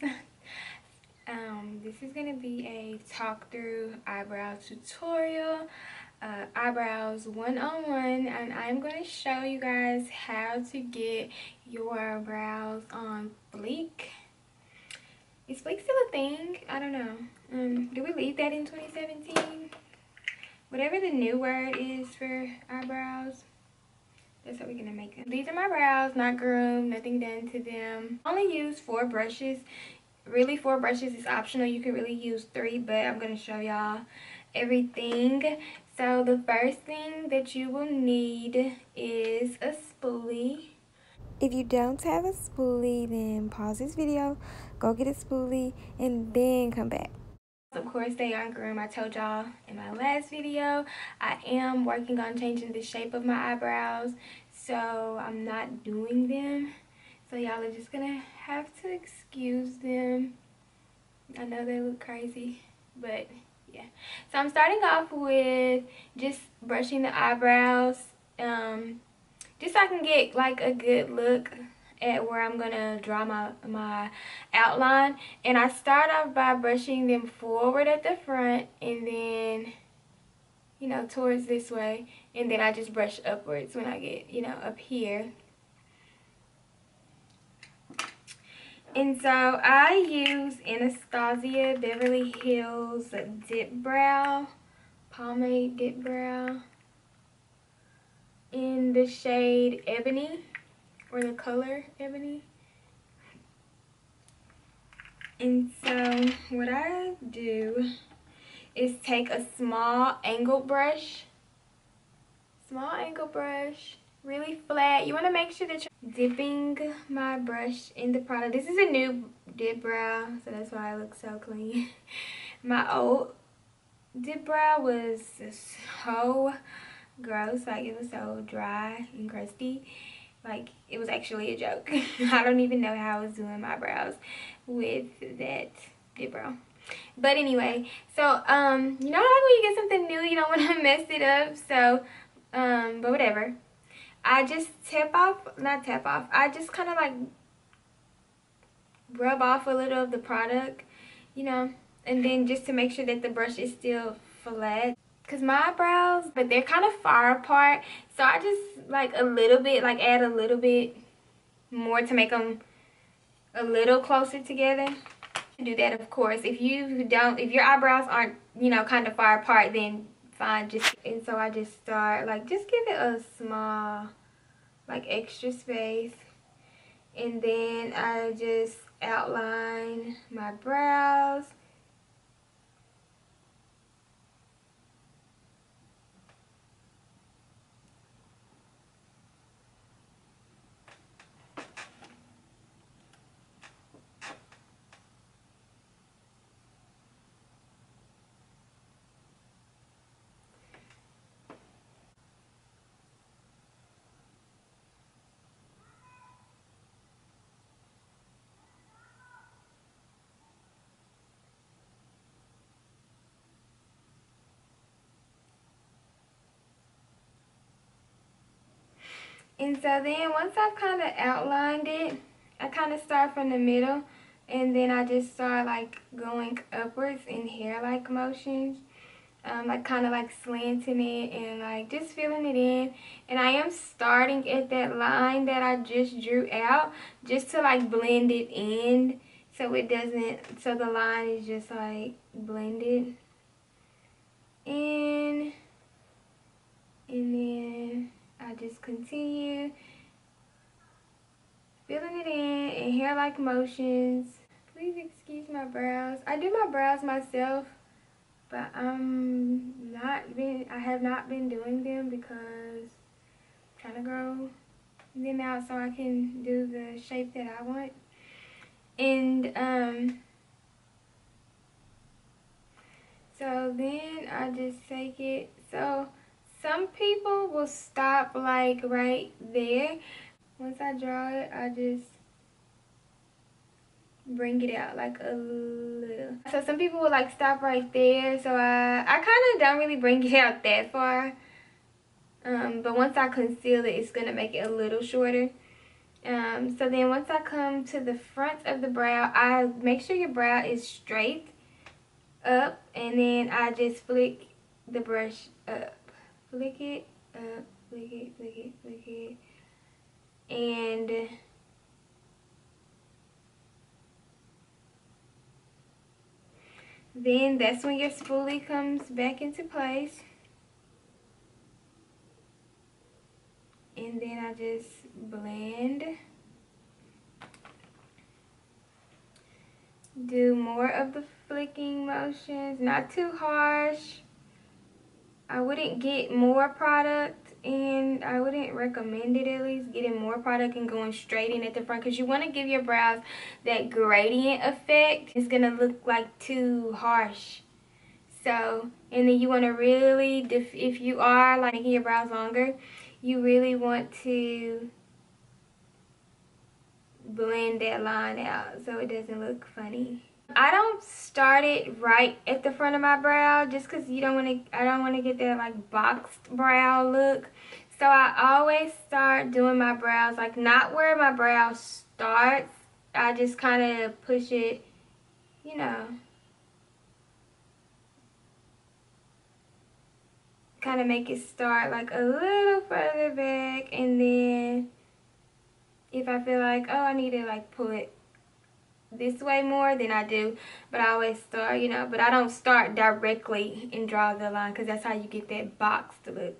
eyebrows. This is gonna be a talk through eyebrow tutorial, eyebrows 101, and I'm going to show you guys how to get your brows on fleek. Is fleek still a thing? I don't know. Did we leave that in 2017? Whatever the new word is for eyebrows, that's how we're gonna make them. These are my brows, not groomed, nothing done to them. I only use 4 brushes. Really, 4 brushes is optional. You can really use 3, but I'm gonna show y'all everything. So the first thing that you will need is a spoolie. If you don't have a spoolie, then pause this video, go get a spoolie, and then come back. Of course, they aren't groomed. I told y'all in my last video, I am working on changing the shape of my eyebrows, so I'm not doing them. So y'all are just gonna have to excuse them. I know they look crazy, but yeah. So I'm starting off with just brushing the eyebrows, just so I can get like a good look at where I'm gonna draw my outline. And I start off by brushing them forward at the front, and then, you know, towards this way, and then I just brush upwards when I get, you know, up here. And so I use Anastasia Beverly Hills dip brow, pomade dip brow, in the shade Ebony, or the color Ebony. And so what I do is take a small angled brush, really flat. You want to make sure that you're dipping my brush in the product. This is a new dip brow, so that's why I look so clean. My old dip brow was so gross, like it was so dry and crusty, like it was actually a joke. I don't even know how I was doing my brows with that dip brow. But anyway, so you know how like when you get something new, you don't want to mess it up. So but whatever, I just I just kind of like rub off a little of the product, you know, and then just to make sure that the brush is still flat. Because my eyebrows, but they're kind of far apart, so I just like a little bit, like add a little bit more to make them a little closer together. Do that, of course. If your eyebrows aren't, you know, kind of far apart, then fine. And so I just start like, just give it a small, like, extra space, and then I just outline my brows. And so then once I've kind of outlined it, I kind of start from the middle, and then I just start like going upwards in hair-like motions, like kind of like slanting it and like just filling it in. And I am starting at that line that I just drew out, just to like blend it in, so it doesn't, so the line is just like blended in, and then I just continue filling it in hair-like motions. Please excuse my brows. I do my brows myself, but I have not been doing them because I'm trying to grow them out so I can do the shape that I want. And so then I just take it. So some people will stop like right there. Once I draw it, I just bring it out like a little. So some people will like stop right there. So I kind of don't really bring it out that far. But once I conceal it, it's gonna make it a little shorter. So then once I come to the front of the brow, I make sure your brow is straight up, and then I just flick the brush up. Flick it up, flick it, flick it, flick it. And then that's when your spoolie comes back into place. And then I just blend. Do more of the flicking motions, not too harsh. I wouldn't get more product, and I wouldn't recommend it, at least getting more product and going straight in at the front, because you want to give your brows that gradient effect. It's gonna look like too harsh. So, and then you want to really, if you are like making your brows longer, you really want to blend that line out so it doesn't look funny. I don't start it right at the front of my brow just because I don't want to get that like boxed brow look. So I always start doing my brows like not where my brow starts. I just kind of push it, you know, kind of make it start like a little further back, and then if I feel like, oh, I need to like pull it this way more, than I do. But I always start, you know, but I don't start directly and draw the line, because that's how you get that boxed look,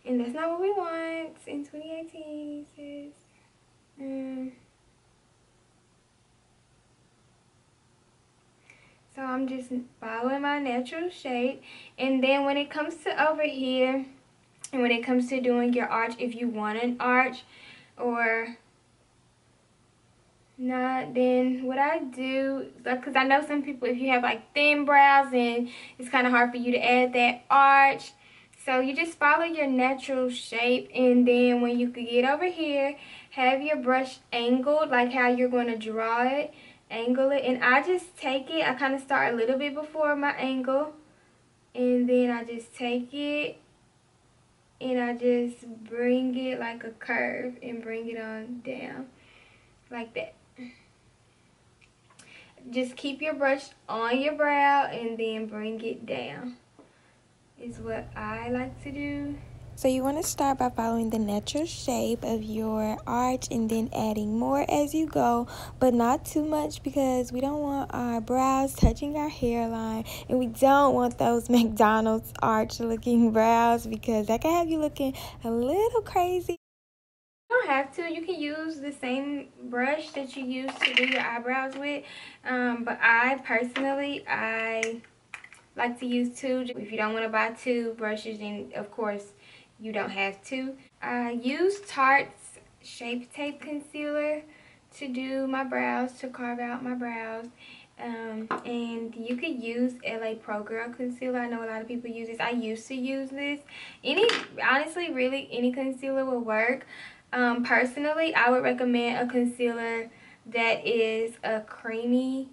and that's not what we want in 2018, sis. So I'm just following my natural shape. And then when it comes to over here, and when it comes to doing your arch, if you want an arch or not, then what I do, because I know some people, if you have like thin brows, and it's kind of hard for you to add that arch. So you just follow your natural shape, and then when you get over here, have your brush angled like how you're going to draw it. Angle it, and I just take it, I kind of start a little bit before my angle, and then I just take it and I just bring it like a curve and bring it on down like that. Just keep your brush on your brow and then bring it down is what I like to do. So you want to start by following the natural shape of your arch and then adding more as you go, but not too much, because we don't want our brows touching our hairline, and we don't want those McDonald's arch looking brows, because that can have you looking a little crazy. You don't have to. You can use the same brush that you use to do your eyebrows with, but I personally like to use two. If you don't want to buy two brushes, then of course you don't have to. I use Tarte's Shape Tape Concealer to do my brows, to carve out my brows. And you could use LA Pro Girl Concealer. I know a lot of people use this. I used to use this. Honestly, really, any concealer will work. Personally, I would recommend a concealer that is a creamy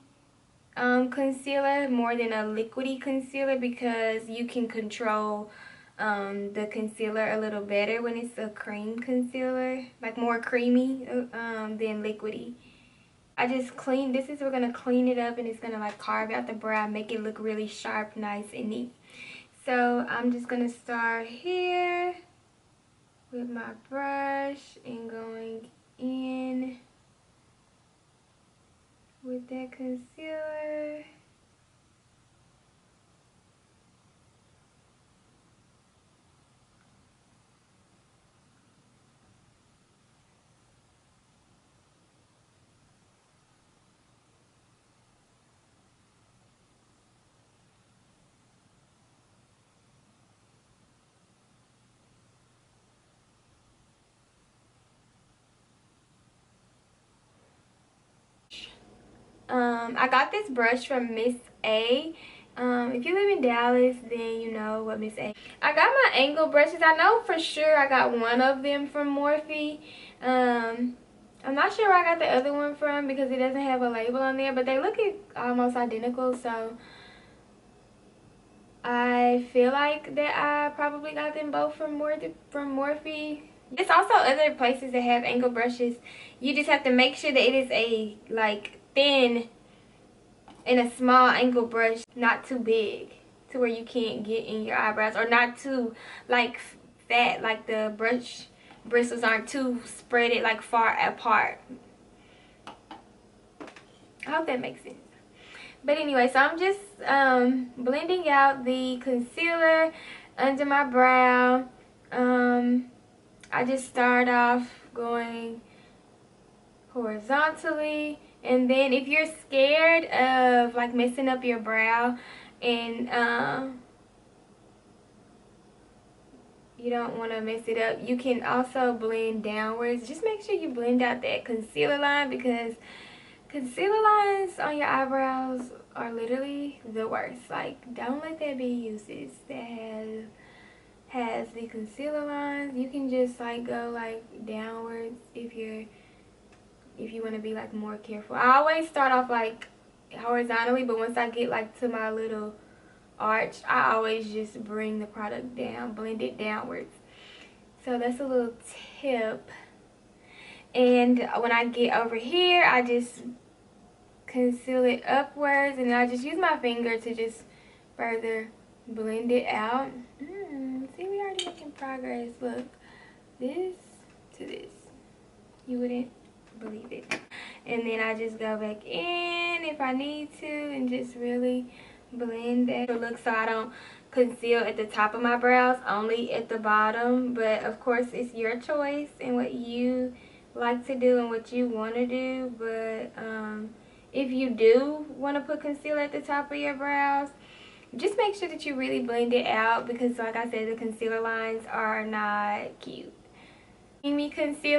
concealer more than a liquidy concealer, because you can control the concealer a little better when it's a cream concealer, like more creamy than liquidy. I just we're gonna clean it up, and it's gonna like carve out the brow, make it look really sharp, nice and neat. So I'm just gonna start here with my brush and going in with that concealer. I got this brush from Miss A. If you live in Dallas, then you know what Miss A. I got my angle brushes. I know for sure I got one of them from Morphe. I'm not sure where I got the other one from, because it doesn't have a label on there, but they look almost identical, so I feel like that I probably got them both from Morphe. There's also other places that have angle brushes. You just have to make sure that it is a like thin and a small angle brush, not too big to where you can't get in your eyebrows, or not too like fat, like the brush bristles aren't too spreaded like far apart. I hope that makes sense. But anyway, so I'm just blending out the concealer under my brow. I just start off going horizontally, and then if you're scared of like messing up your brow and you don't want to mess it up, you can also blend downwards. Just make sure you blend out that concealer line, because concealer lines on your eyebrows are literally the worst. Like, don't let that be uses that has the concealer lines. You can just like go like downwards if you want to be like more careful. I always start off like horizontally, but once I get like to my little arch, I always just bring the product down, blend it downwards. So that's a little tip. And when I get over here, I just conceal it upwards, and I just use my finger to just further blend it out. See, we already making progress. Look, this to this. You wouldn't believe it. And then I just go back in if I need to and just really blend that look, so I don't conceal at the top of my brows, only at the bottom. But of course, it's your choice and what you like to do and what you want to do. But if you do want to put concealer at the top of your brows, just make sure that you really blend it out, because like I said, the concealer lines are not cute. Me concealer.